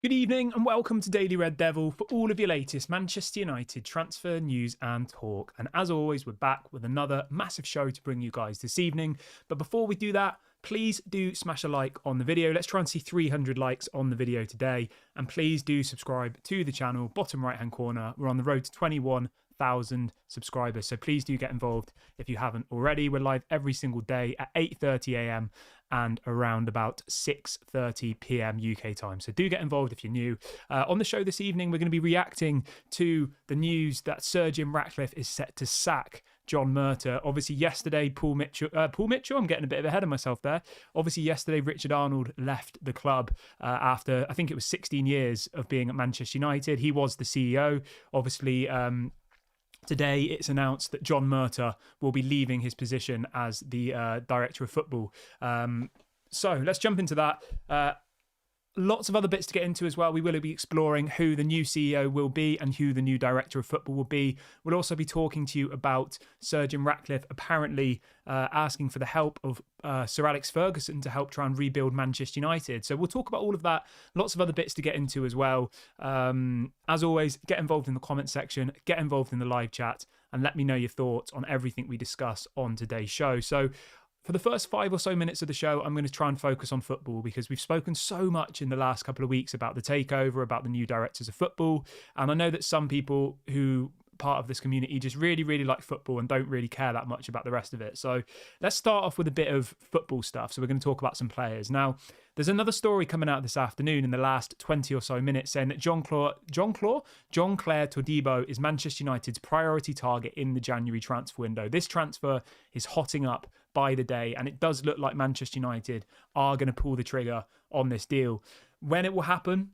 Good evening and welcome to Daily Red Devil for all of your latest Manchester United transfer news and talk. And as always, we're back with another massive show to bring you guys this evening. But before we do that, please do smash a like on the video. Let's try and see 300 likes on the video today. And please do subscribe to the channel, bottom right hand corner. We're on the road to 21,000 subscribers. So please do get involved if you haven't already. We're live every single day at 8:30 a.m. and around about 6:30 p.m. UK time. So do get involved if you're new. On the show this evening, we're going to be reacting to the news that Sir Jim Ratcliffe is set to sack John Murtough. Obviously, yesterday, Paul Mitchell, I'm getting a bit ahead of myself there. Obviously, yesterday, Richard Arnold left the club after, I think it was 16 years of being at Manchester United. He was the CEO. Obviously, today, it's announced that John Murtough will be leaving his position as the director of football. So let's jump into that. Lots of other bits to get into as well. We will be exploring who the new CEO will be and who the new director of football will be. We'll also be talking to you about Sir Jim Ratcliffe apparently asking for the help of Sir Alex Ferguson to help try and rebuild Manchester United. So we'll talk about all of that. Lots of other bits to get into as well. As always, get involved in the comment section, get involved in the live chat, and let me know your thoughts on everything we discuss on today's show. So for the first 5 or so minutes of the show, I'm going to try and focus on football because we've spoken so much in the last couple of weeks about the takeover, about the new directors of football. And I know that some people who part of this community just really like football and don't really care that much about the rest of it. So let's start off with a bit of football stuff. So we're going to talk about some players. Now, there's another story coming out this afternoon in the last 20 or so minutes saying that Jean-Claude Todibo is Manchester United's priority target in the January transfer window. This transfer is hotting up by the day, and it does look like Manchester United are going to pull the trigger on this deal. When it will happen,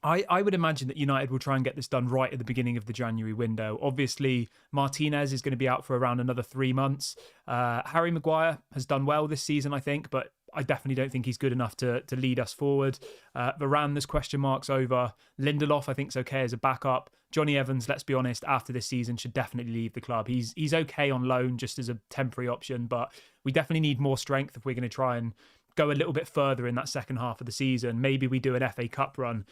I would imagine that United will try and get this done right at the beginning of the January window. Obviously, Martinez is going to be out for around another 3 months. Harry Maguire has done well this season, I think, but I definitely don't think he's good enough to lead us forward. Varane, there's question marks over. Lindelof, I think, is okay as a backup. Johnny Evans, let's be honest, after this season should definitely leave the club. He's okay on loan just as a temporary option, but we definitely need more strength if we're going to try and go a little bit further in that second half of the season. Maybe we do an FA Cup run.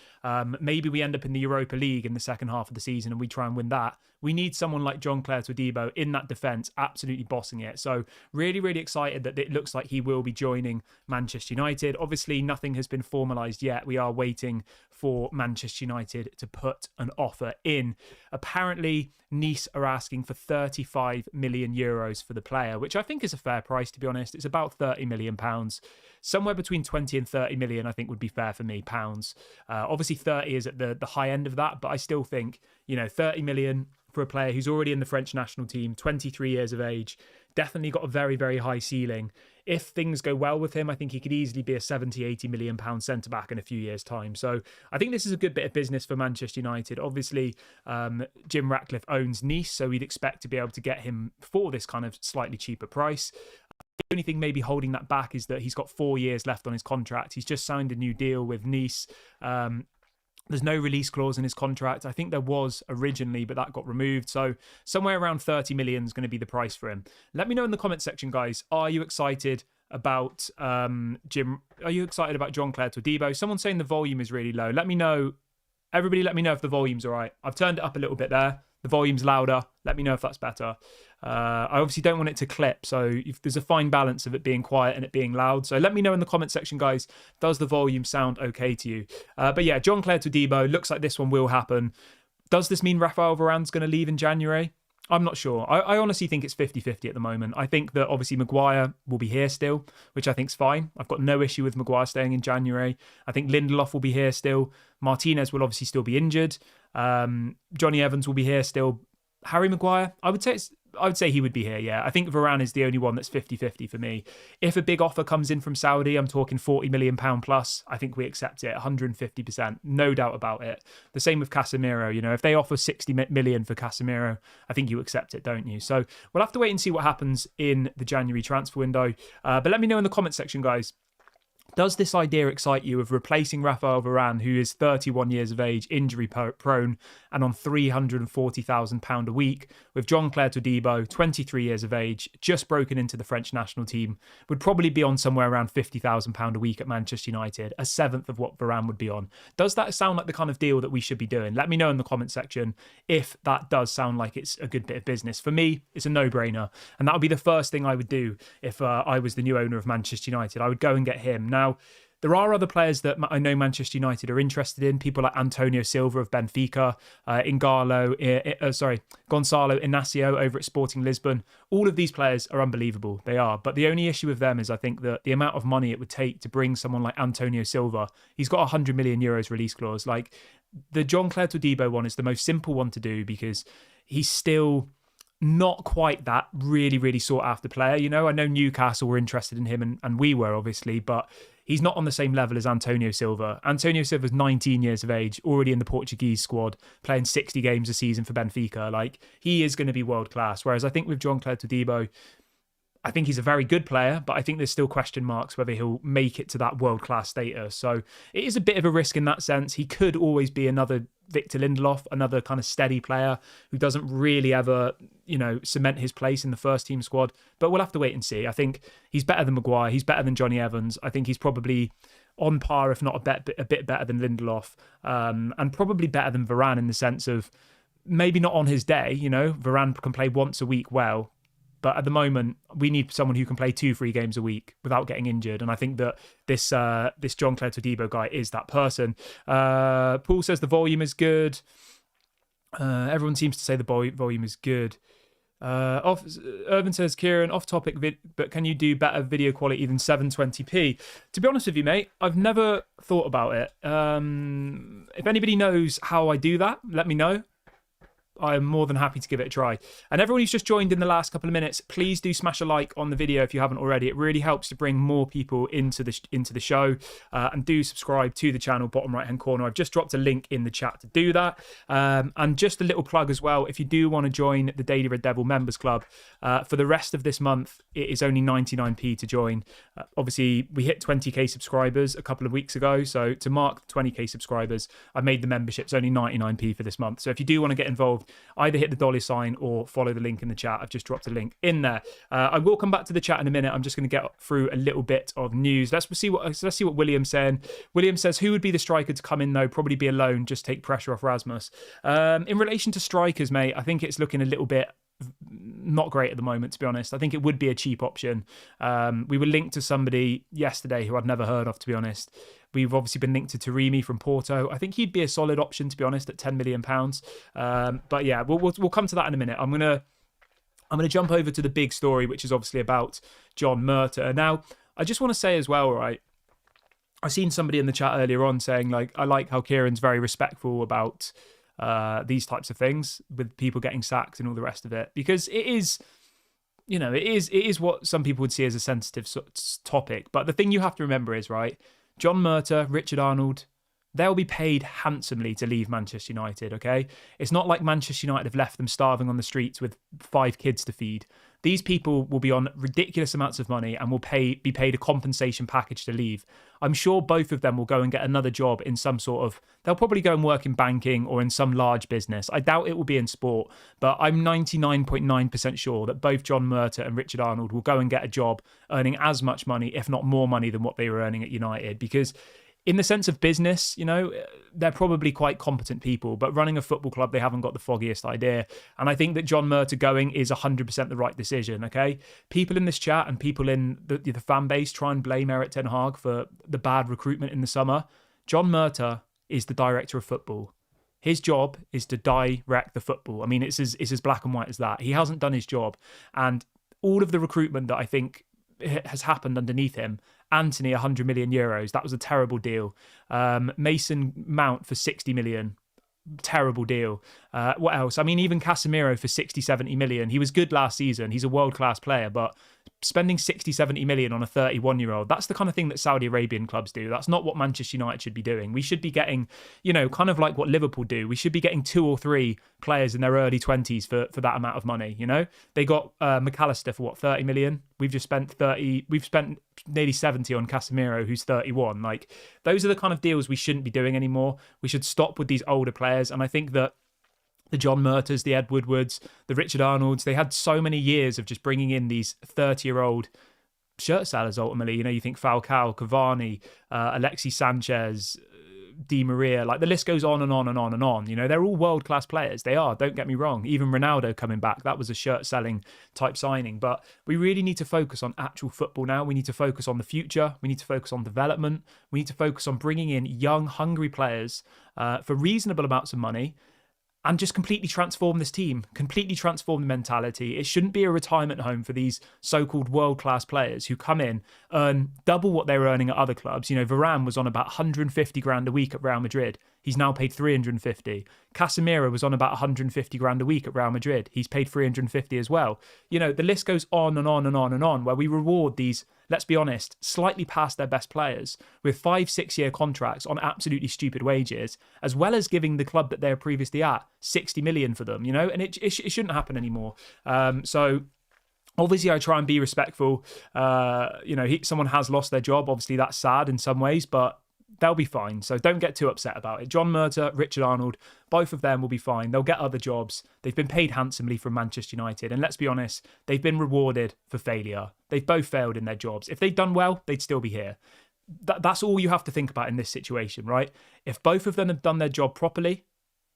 Maybe we end up in the Europa League in the second half of the season and we try and win that. We need someone like Jean-Claude Todibo in that defence, absolutely bossing it. So really excited that it looks like he will be joining Manchester United. Obviously, nothing has been formalised yet. We are waiting for Manchester United to put an offer in. Apparently, Nice are asking for 35 million euros for the player, which I think is a fair price, to be honest. It's about 30 million pounds. Somewhere between 20 and 30 million, I think, would be fair for me, pounds. Obviously, 30 is at the high end of that, but I still think, 30 million for a player who's already in the French national team, 23 years of age, definitely got a very high ceiling. If things go well with him, I think he could easily be a 70, 80 million pound centre-back in a few years' time. So I think this is a good bit of business for Manchester United. Obviously, Jim Ratcliffe owns Nice, so we'd expect to be able to get him for this kind of slightly cheaper price. The only thing maybe holding that back is that he's got 4 years left on his contract. He's just signed a new deal with Nice. There's no release clause in his contract. I think there was originally, but that got removed. So somewhere around 30 million is going to be the price for him. Let me know in the comment section, guys. Are you excited about Jim? Are you excited about Jean-Claude Todibo? Someone's saying the volume is really low. Let me know. Everybody let me know if the volume's all right. I've turned it up a little bit there. The volume's louder. Let me know if that's better. I obviously don't want it to clip, so if there's a fine balance of it being quiet and it being loud. So let me know in the comment section, guys. Does the volume sound okay to you? But yeah, Jean-Claude Todibo, looks like this one will happen. Does this mean Raphael Varane's going to leave in January? I'm not sure. I honestly think it's 50-50 at the moment. I think that obviously Maguire will be here still, which I think's fine. I've got no issue with Maguire staying in January. I think Lindelof will be here still. Martinez will obviously still be injured. Johnny Evans will be here still. Harry Maguire, I would say he would be here, yeah. I think Varane is the only one that's 50-50 for me. If a big offer comes in from Saudi, I'm talking £40 million plus, I think we accept it 150%, no doubt about it. The same with Casemiro, if they offer 60 million for Casemiro, I think you accept it, don't you? So we'll have to wait and see what happens in the January transfer window. But let me know in the comment section, guys. Does this idea excite you of replacing Raphael Varane, who is 31 years of age, injury prone, and on £340,000 a week, with Jean-Claude Todibo, 23 years of age, just broken into the French national team, would probably be on somewhere around £50,000 a week at Manchester United, a seventh of what Varane would be on? Does that sound like the kind of deal that we should be doing? Let me know in the comment section if that does sound like it's a good bit of business. For me, it's a no-brainer, and that would be the first thing I would do if I was the new owner of Manchester United. I would go and get him. Now, there are other players that I know Manchester United are interested in. People like Antonio Silva of Benfica, Gonzalo Inacio over at Sporting Lisbon. All of these players are unbelievable. They are. But the only issue with them is I think that the amount of money it would take to bring someone like Antonio Silva, he's got €100 million release clause. Like, the Jean-Claude Todibo one is the most simple one to do because he's still not quite that really, really sought after player. You know, I know Newcastle were interested in him and we were, obviously, but he's not on the same level as Antonio Silva. Antonio Silva's 19 years of age, already in the Portuguese squad, playing 60 games a season for Benfica. Like, he is going to be world class. Whereas I think with Jean-Claude Todibo, I think he's a very good player, but I think there's still question marks whether he'll make it to that world-class status. So it is a bit of a risk in that sense. He could always be another Victor Lindelof, another kind of steady player who doesn't really ever, cement his place in the first team squad. But we'll have to wait and see. I think he's better than Maguire. He's better than Johnny Evans. I think he's probably on par, if not a bit better than Lindelof, and probably better than Varane in the sense of maybe not on his day. Varane can play once a week well. But at the moment, we need someone who can play 2-3 games a week without getting injured. And I think that this Jean-Claude Todibo guy is that person. Paul says the volume is good. Everyone seems to say the volume is good. Irvin says, Kieran, off topic, but can you do better video quality than 720p? To be honest with you, mate, I've never thought about it. If anybody knows how I do that, let me know. I'm more than happy to give it a try. And everyone who's just joined in the last couple of minutes, please do smash a like on the video if you haven't already. It really helps to bring more people into the show. And do subscribe to the channel, bottom right hand corner. I've just dropped a link in the chat to do that. And just a little plug as well, if you do want to join the Daily Red Devil Members Club, for the rest of this month, it is only 99p to join. Obviously, we hit 20k subscribers a couple of weeks ago. So to mark 20k subscribers, I made the memberships only 99p for this month. So if you do want to get involved, either hit the dollar sign or follow the link in the chat. I've just dropped a link in there. I will come back to the chat in a minute. I'm just going to get through a little bit of news. Let's see what William's saying. William says, who would be the striker to come in though? Probably be alone, just take pressure off Rasmus. In relation to strikers, mate, I think it's looking a little bit not great at the moment, to be honest. I think it would be a cheap option. We were linked to somebody yesterday who I'd never heard of, to be honest. We've obviously been linked to Taremi from Porto. I think he'd be a solid option, to be honest, at £10 million. But yeah, we'll come to that in a minute. I'm gonna jump over to the big story, which is obviously about John Murtough. Now, I just want to say as well, right? I seen somebody in the chat earlier on saying, like, I like how Kieran's very respectful about these types of things with people getting sacked and all the rest of it, because it is, it is what some people would see as a sensitive topic. But the thing you have to remember is, right, John Murtough, Richard Arnold, they'll be paid handsomely to leave Manchester United, okay? It's not like Manchester United have left them starving on the streets with 5 kids to feed. These people will be on ridiculous amounts of money and will be paid a compensation package to leave. I'm sure both of them will go and get another job in some sort of... They'll probably go and work in banking or in some large business. I doubt it will be in sport, but I'm 99.9% sure that both John Murtough and Richard Arnold will go and get a job earning as much money, if not more money than what they were earning at United, because... in the sense of business, they're probably quite competent people, but running a football club, they haven't got the foggiest idea. And I think that John Murtough going is 100% the right decision, okay? People in this chat and people in the fan base try and blame Erik ten Hag for the bad recruitment in the summer. John Murtough is the director of football. His job is to direct the football. I mean, it's as black and white as that. He hasn't done his job. And all of the recruitment that I think has happened underneath him, Anthony, €100 million. That was a terrible deal. Mason Mount for 60 million. Terrible deal. What else? I mean, even Casemiro for 60, 70 million. He was good last season. He's a world-class player, but spending 60, 70 million on a 31-year-old, that's the kind of thing that Saudi Arabian clubs do. That's not what Manchester United should be doing. We should be getting, kind of like what Liverpool do. We should be getting 2 or 3 players in their early 20s for that amount of money, They got McAllister for 30 million? We've spent nearly 70 on Casemiro, who's 31. Like, those are the kind of deals we shouldn't be doing anymore. We should stop with these older players. And I think that the John Murtoughs, the Ed Woodwards, the Richard Arnolds, they had so many years of just bringing in these 30-year-old shirt sellers ultimately. You know, you think Falcao, Cavani, Alexis Sanchez, Di Maria, like the list goes on and on and on and on. You know, they're all world-class players. They are, don't get me wrong. Even Ronaldo coming back, that was a shirt-selling type signing. But we really need to focus on actual football now. We need to focus on the future. We need to focus on development. We need to focus on bringing in young, hungry players for reasonable amounts of money, and just completely transform this team, completely transform the mentality. It shouldn't be a retirement home for these so-called world-class players who come in, earn double what they were earning at other clubs. You know, Varane was on about 150 grand a week at Real Madrid. He's now paid 350. Casemiro was on about 150 grand a week at Real Madrid. He's paid 350 as well. You know, the list goes on and on and on and on, where we reward these, let's be honest, slightly past their best players with 5-6 year contracts on absolutely stupid wages, as well as giving the club that they were previously at 60 million for them, you know, and it shouldn't happen anymore. So obviously I try and be respectful. You know, someone has lost their job. Obviously that's sad in some ways, but they'll be fine. So don't get too upset about it. John Murtough, Richard Arnold, both of them will be fine. They'll get other jobs. They've been paid handsomely from Manchester United. And let's be honest, they've been rewarded for failure. They've both failed in their jobs. If they'd done well, they'd still be here. That's all you have to think about in this situation, right? If both of them had done their job properly,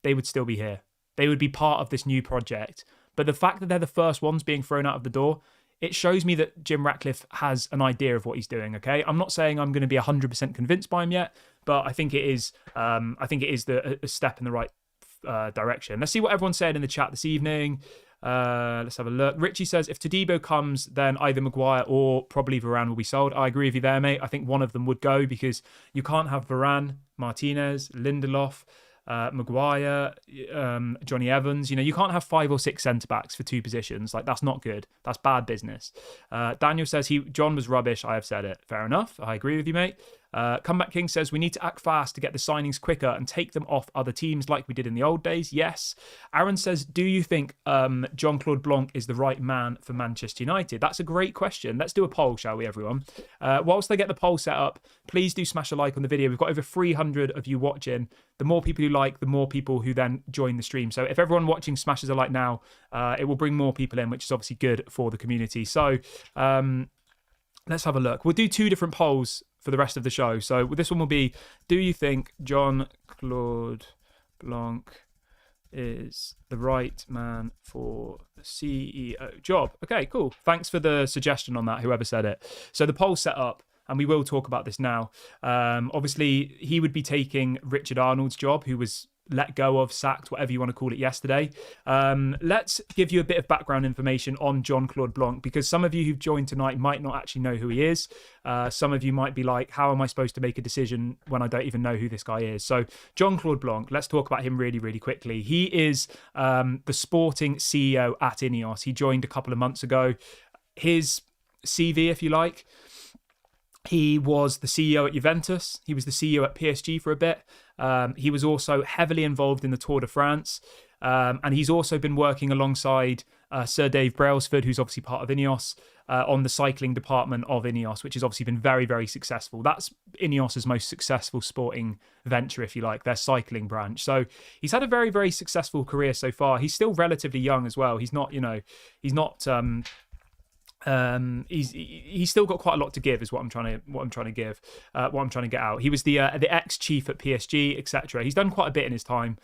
they would still be here. They would be part of this new project. But the fact that they're the first ones being thrown out of the door, it shows me that Jim Ratcliffe has an idea of what he's doing, okay? I'm not saying I'm going to be 100% convinced by him yet, but I think it is a step in the right direction. Let's see what everyone's saying in the chat this evening. Let's have a look. Richie says, if Todibo comes, then either Maguire or probably Varane will be sold. I agree with you there, mate. I think one of them would go because you can't have Varane, Martinez, Lindelof, Maguire, Johnny Evans. You know, you can't have 5 or 6 centre-backs for 2 positions. Like, that's not good. That's bad business. Daniel says John was rubbish. I have said it. Fair enough. I agree with you, mate. Comeback King says we need to act fast to get the signings quicker and take them off other teams like we did in the old days. Yes. Aaron says, do you think Jean-Claude Blanc is the right man for Manchester United? That's a great question. Let's do a poll, shall we, everyone? Whilst they get the poll set up, please do smash a like on the video. We've got over 300 of you watching. The more people who like, the more people who then join the stream. So if everyone watching smashes a like now, it will bring more people in, which is obviously good for the community. So let's have a look. We'll do 2 different polls for the rest of the show. So this one will be, do you think Jean-Claude Blanc is the right man for the CEO job? Okay, cool. Thanks for the suggestion on that, whoever said it. So the poll's set up, and we will talk about this now. Obviously, he would be taking Richard Arnold's job, who was let go of, sacked, whatever you want to call it, yesterday. Let's give you a bit of background information on Jean-Claude Blanc, because some of you who've joined tonight might not actually know who he is. Some of you might be like, how am I supposed to make a decision when I don't even know who this guy is? So Jean-Claude Blanc, let's talk about him really, really quickly. He is the sporting CEO at Ineos. He joined a couple of months ago. His CV, if you like, he was the CEO at Juventus. He was the CEO at PSG for a bit. He was also heavily involved in the Tour de France. And he's also been working alongside Sir Dave Brailsford, who's obviously part of Ineos, on the cycling department of Ineos, which has obviously been very, very successful. That's Ineos's most successful sporting venture, if you like, their cycling branch. So he's had a very, very successful career so far. He's still relatively young as well. He's not, he's still got quite a lot to give, is what I'm trying to get out. He was the ex-chief at PSG, etc. He's done quite a bit in his time.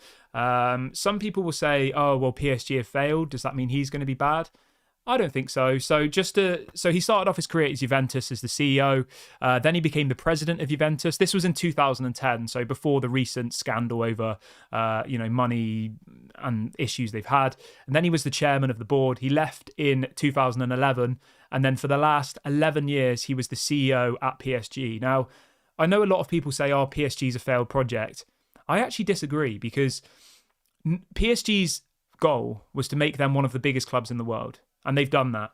Some people will say, oh, well, PSG have failed. Does that mean he's going to be bad? I don't think so. So he started off his career at Juventus as the CEO. Then he became the president of Juventus. This was in 2010, so before the recent scandal over, money and issues they've had. And then he was the chairman of the board. He left in 2011, and then for the last 11 years, he was the CEO at PSG. Now, I know a lot of people say, "Oh, PSG's a failed project." I actually disagree, because PSG's goal was to make them one of the biggest clubs in the world. And they've done that.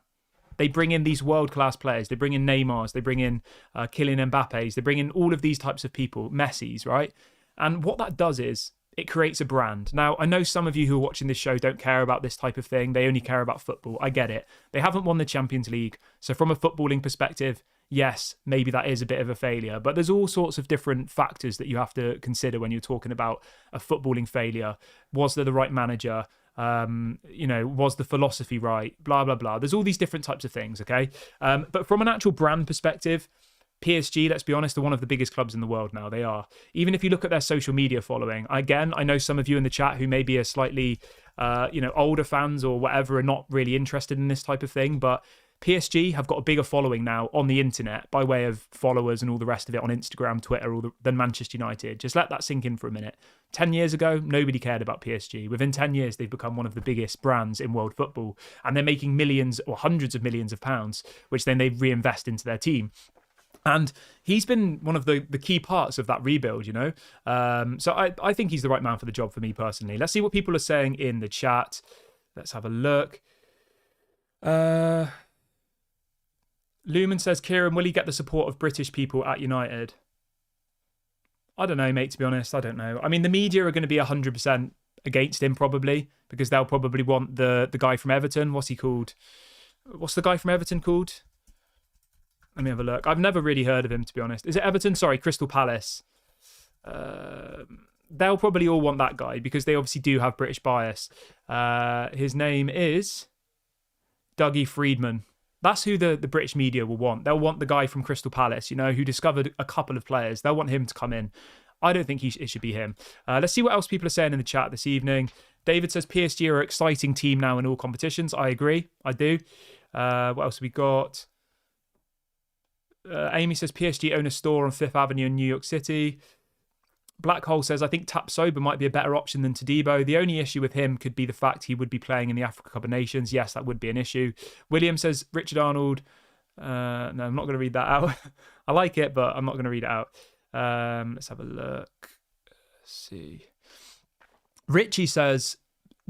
They bring in these world-class players. They bring in Neymars. They bring in Kylian Mbappe's. They bring in all of these types of people, Messi's, right? And what that does is it creates a brand. Now, I know some of you who are watching this show don't care about this type of thing. They only care about football. I get it. They haven't won the Champions League. So from a footballing perspective, yes, maybe that is a bit of a failure. But there's all sorts of different factors that you have to consider when you're talking about a footballing failure. Was there the right manager? Was the philosophy right? Blah, blah, blah. There's all these different types of things, okay? But from an actual brand perspective, PSG, let's be honest, are one of the biggest clubs in the world now. They are. Even if you look at their social media following, again, I know some of you in the chat who maybe are slightly, older fans or whatever are not really interested in this type of thing, but PSG have got a bigger following now on the internet by way of followers and all the rest of it on Instagram, Twitter, than Manchester United. Just let that sink in for a minute. 10 years ago, nobody cared about PSG. Within 10 years, they've become one of the biggest brands in world football, and they're making millions or hundreds of millions of pounds, which then they reinvest into their team. And he's been one of the key parts of that rebuild, So I think he's the right man for the job for me personally. Let's see what people are saying in the chat. Let's have a look. Lumen says, Kieran, will he get the support of British people at United? I don't know, mate, to be honest. I don't know. I mean, the media are going to be 100% against him probably, because they'll probably want the guy from Everton. What's he called? What's the guy from Everton called? Let me have a look. I've never really heard of him, to be honest. Is it Everton? Sorry, Crystal Palace. They'll probably all want that guy because they obviously do have British bias. His name is Dougie Freedman. That's who the British media will want. They'll want the guy from Crystal Palace, who discovered a couple of players. They'll want him to come in. I don't think it should be him. Let's see what else people are saying in the chat this evening. David says PSG are an exciting team now in all competitions. I agree. I do. What else have we got? Amy says PSG own a store on Fifth Avenue in New York City. Black Hole says, I think Tapsoba might be a better option than Todibo. The only issue with him could be the fact he would be playing in the Africa Cup of Nations. Yes, that would be an issue. William says, Richard Arnold. No, I'm not going to read that out. I like it, but I'm not going to read it out. Let's have a look. Let's see. Richie says,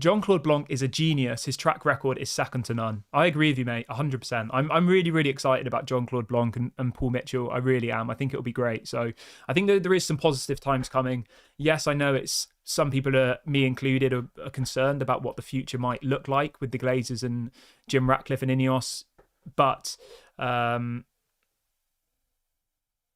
Jean-Claude Blanc is a genius. His track record is second to none. I agree with you, mate, 100%. I'm really, really excited about Jean-Claude Blanc and Paul Mitchell. I really am. I think it'll be great. So I think that there is some positive times coming. Yes, I know it's some people, me included, are concerned about what the future might look like with the Glazers and Jim Ratcliffe and Ineos. But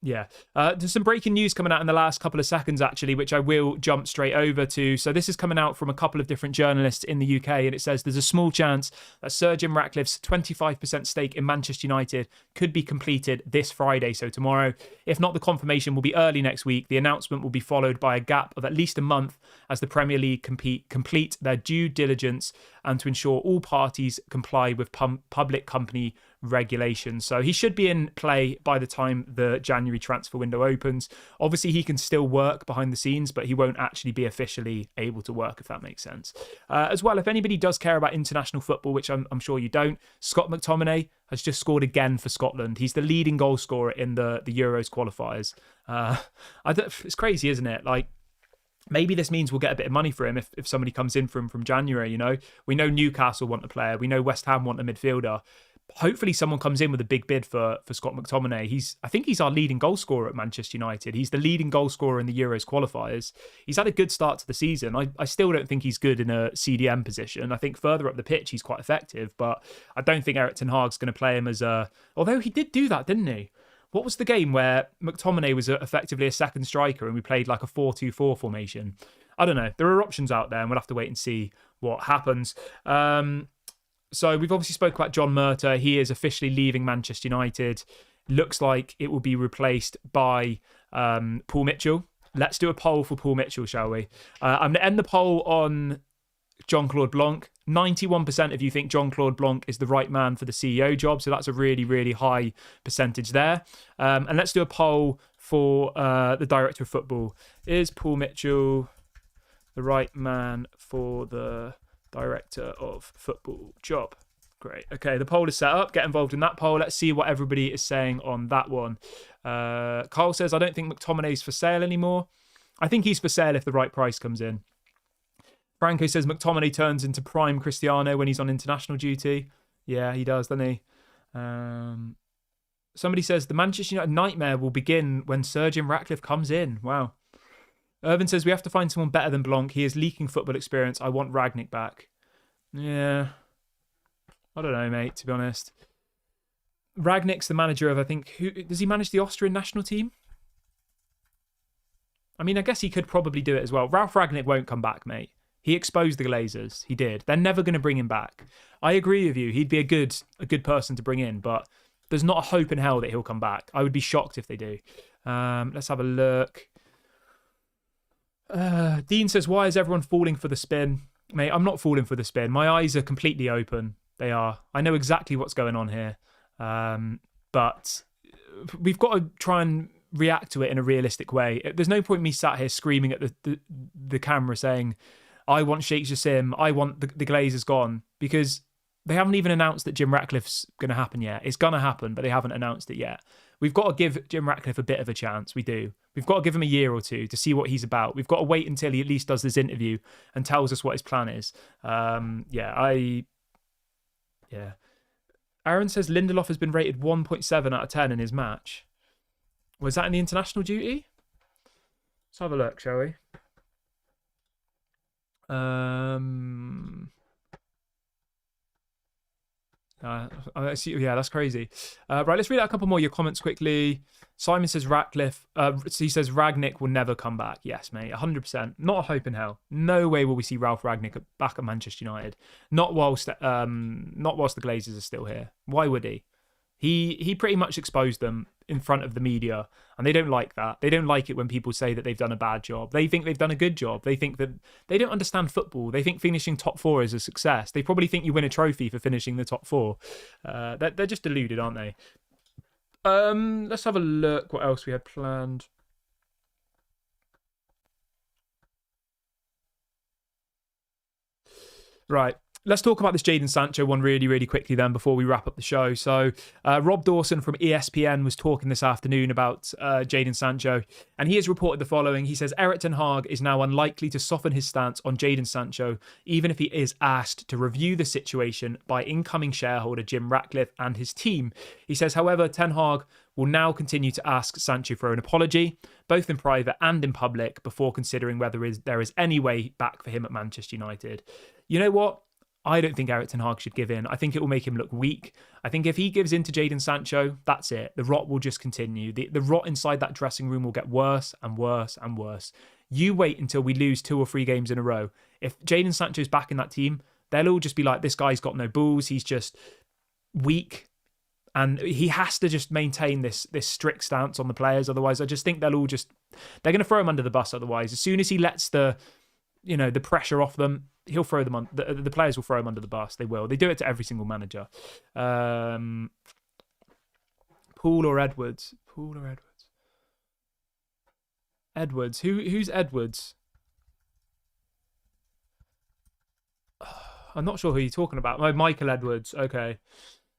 yeah, there's some breaking news coming out in the last couple of seconds, actually, which I will jump straight over to. So this is coming out from a couple of different journalists in the UK, and it says there's a small chance that Sir Jim Ratcliffe's 25% stake in Manchester United could be completed this Friday, so tomorrow. If not, the confirmation will be early next week. The announcement will be followed by a gap of at least a month as the Premier League complete their due diligence and to ensure all parties comply with public company regulations. So he should be in play by the time the January transfer window opens. Obviously, he can still work behind the scenes, but he won't actually be officially able to work, if that makes sense. As well, if anybody does care about international football, which I'm sure you don't, Scott McTominay has just scored again for Scotland. He's the leading goal scorer in the Euros qualifiers. It's crazy, isn't it? Like, maybe this means we'll get a bit of money for him if somebody comes in from January, We know Newcastle want a player. We know West Ham want a midfielder. Hopefully someone comes in with a big bid for Scott McTominay. I think he's our leading goal scorer at Manchester United. He's the leading goal scorer in the Euros qualifiers. He's had a good start to the season. I still don't think he's good in a CDM position. I think further up the pitch he's quite effective, but I don't think Erik ten Hag's going to play him as a... Although he did do that, didn't he? What was the game where McTominay was effectively a second striker and we played like a 4-2-4 formation? I don't know. There are options out there and we'll have to wait and see what happens. So we've obviously spoke about John Murtough. He is officially leaving Manchester United. Looks like it will be replaced by Paul Mitchell. Let's do a poll for Paul Mitchell, shall we? I'm going to end the poll on Jean-Claude Blanc. 91% of you think Jean-Claude Blanc is the right man for the CEO job. So that's a really, really high percentage there. And let's do a poll for the director of football. Is Paul Mitchell the right man for the director of football job? Great. Okay, the poll is set up. Get involved in that poll. Let's see what everybody is saying on that one. Carl says, I don't think McTominay's for sale anymore. I think he's for sale if the right price comes in. Franco says McTominay turns into prime Cristiano when he's on international duty. Yeah, he does, doesn't he? Somebody says the Manchester United nightmare will begin when Sir Jim Ratcliffe comes in. Wow. Irvin says we have to find someone better than Blanc. He is leaking football experience. I want Ragnick back. Yeah. I don't know, mate, to be honest. Ragnick's the manager of, I think, who does he manage the Austrian national team? I mean, I guess he could probably do it as well. Ralf Ragnick won't come back, mate. He exposed the Glazers. He did. They're never going to bring him back. I agree with you. He'd be a good person to bring in, but there's not a hope in hell that he'll come back. I would be shocked if they do. Let's have a look. Dean says, why is everyone falling for the spin? Mate, I'm not falling for the spin. My eyes are completely open. They are. I know exactly what's going on here. But we've got to try and react to it in a realistic way. There's no point me sat here screaming at the camera saying, I want Sheikh Jassim, I want the Glazers gone, because they haven't even announced that Jim Ratcliffe's going to happen yet. It's going to happen, but they haven't announced it yet. We've got to give Jim Ratcliffe a bit of a chance. We do. We've got to give him a year or two to see what he's about. We've got to wait until he at least does this interview and tells us what his plan is. Yeah. Aaron says Lindelof has been rated 1.7 out of 10 in his match. Was that in the international duty? Let's have a look, shall we? I see. Yeah, that's crazy. Right, let's read out a couple more of your comments quickly. Simon says Ratcliffe. He says Ragnick will never come back. Yes, mate, 100%. Not a hope in hell. No way will we see Ralf Ragnick back at Manchester United. Not whilst the Glazers are still here. Why would he? He pretty much exposed them in front of the media, and they don't like that. They don't like it when people say that they've done a bad job. They think they've done a good job. They think that they don't understand football. They think finishing top 4 is a success. They probably think you win a trophy for finishing the top 4. They're just deluded, aren't they? Let's have a look what else we had planned. Right. Let's talk about this Jadon Sancho one really, really quickly then before we wrap up the show. So Rob Dawson from ESPN was talking this afternoon about Jadon Sancho, and he has reported the following. He says, Erik ten Hag is now unlikely to soften his stance on Jadon Sancho, even if he is asked to review the situation by incoming shareholder Jim Ratcliffe and his team. He says, however, ten Hag will now continue to ask Sancho for an apology, both in private and in public, before considering whether there is any way back for him at Manchester United. You know what? I don't think Erik ten Hag should give in. I think it will make him look weak. I think if he gives in to Jadon Sancho, that's it. The rot will just continue. The rot inside that dressing room will get worse and worse and worse. You wait until we lose 2 or 3 games in a row. If Jadon Sancho's back in that team, they'll all just be like, this guy's got no balls. He's just weak. And he has to just maintain this strict stance on the players. Otherwise, I just think they're going to throw him under the bus otherwise. As soon as he lets the pressure off them, he'll throw them on. The players will throw him under the bus. They will. They do it to every single manager. Poole or Edwards? Poole or Edwards? Edwards. Who's Edwards? I'm not sure who you're talking about. Oh, Michael Edwards. Okay.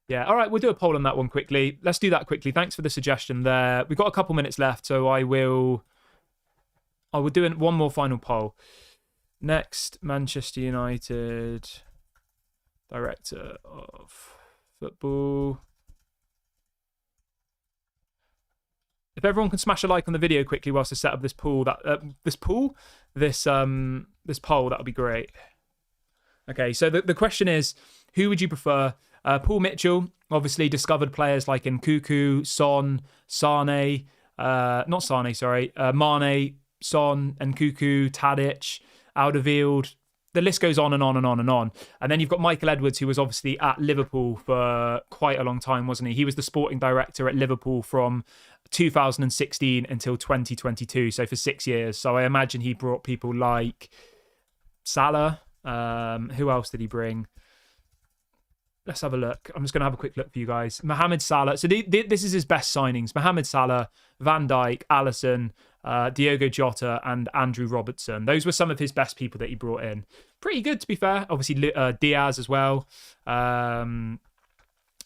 Yeah. All right. We'll do a poll on that one quickly. Let's do that quickly. Thanks for the suggestion there. We've got a couple minutes left, so I will do one more final poll. Next, Manchester United director of football. If everyone can smash a like on the video quickly whilst I set up this poll, this poll, that would be great. Okay, so the question is, who would you prefer? Paul Mitchell, obviously discovered players like Nkunku, Son, Mane, Son, Nkunku, Tadic, Alderweireld. The list goes on and on and on and on. And then you've got Michael Edwards, who was obviously at Liverpool for quite a long time, wasn't he? He was the sporting director at Liverpool from 2016 until 2022, so for 6 years. So I imagine he brought people like Salah. Who else did he bring? Let's have a look. I'm just going to have a quick look for you guys. Mohamed Salah. So this is his best signings. Mohamed Salah, Van Dijk, Alisson, Diogo Jota, and Andrew Robertson. Those were some of his best people that he brought in. Pretty good, to be fair. Obviously, Diaz as well. Who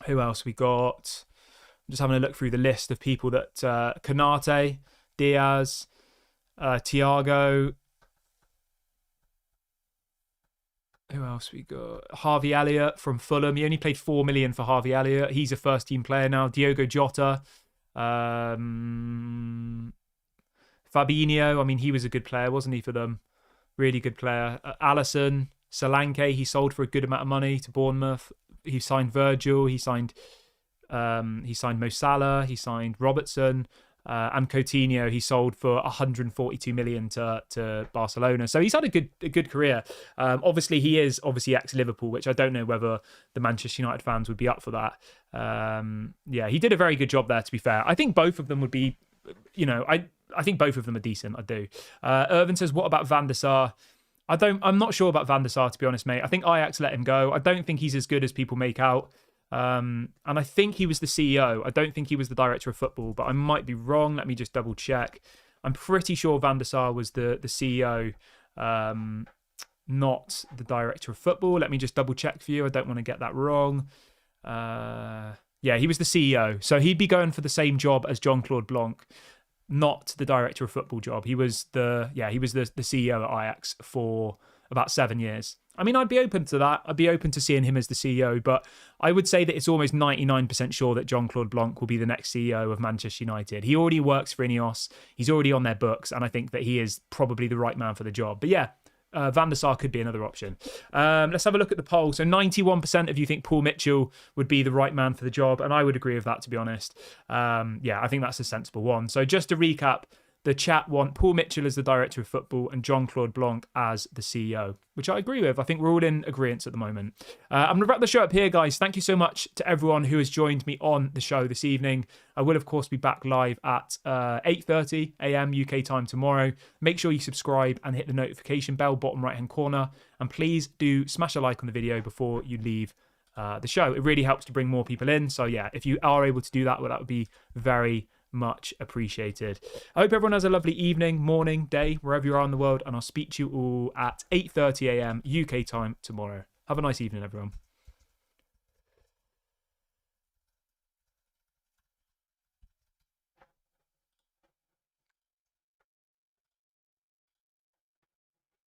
else we got? I'm just having a look through the list of people that... Konate, Diaz, Thiago... Who else we got? Harvey Elliott from Fulham. He only played 4 million for Harvey Elliott. He's a first-team player now. Diogo Jota. Fabinho. I mean, he was a good player, wasn't he, for them? Really good player. Alisson. Solanke. He sold for a good amount of money to Bournemouth. He signed Virgil. He signed He signed Mo Salah. He signed Robertson. And Coutinho, he sold for 142 million to Barcelona. So he's had a good career. Obviously, he is ex-Liverpool, which I don't know whether the Manchester United fans would be up for that. Yeah, he did a very good job there, to be fair. I think both of them would be, I think both of them are decent. I do. Irvin says, what about Van der Sar? I'm not sure about Van der Sar, to be honest, mate. I think Ajax let him go. I don't think he's as good as people make out. And I think he was the CEO. I don't think he was the director of football, but I might be wrong. Let me just double check. I'm pretty sure Van der Sar was the CEO, not the director of football. Let me just double check for you. I don't want to get that wrong. Yeah, he was the CEO. So he'd be going for the same job as Jean-Claude Blanc, not the director of football job. He was the CEO at Ajax for about 7 years. I mean, I'd be open to that. I'd be open to seeing him as the CEO, but I would say that it's almost 99% sure that Jean-Claude Blanc will be the next CEO of Manchester United. He already works for Ineos. He's already on their books, and I think that he is probably the right man for the job. But yeah, Van der Sar could be another option. Let's have a look at the poll. So 91% of you think Paul Mitchell would be the right man for the job, and I would agree with that, to be honest. Yeah, I think that's a sensible one. So just to recap, the chat want Paul Mitchell as the director of football and Jean-Claude Blanc as the CEO, which I agree with. I think we're all in agreement at the moment. I'm going to wrap the show up here, guys. Thank you so much to everyone who has joined me on the show this evening. I will, of course, be back live at 8:30 a.m. UK time tomorrow. Make sure you subscribe and hit the notification bell, bottom right-hand corner. And please do smash a like on the video before you leave the show. It really helps to bring more people in. So yeah, if you are able to do that, well, that would be very much appreciated. I hope everyone has a lovely evening, morning, day, wherever you are in the world, and I'll speak to you all at 8:30 a.m. UK time tomorrow. Have a nice evening, everyone.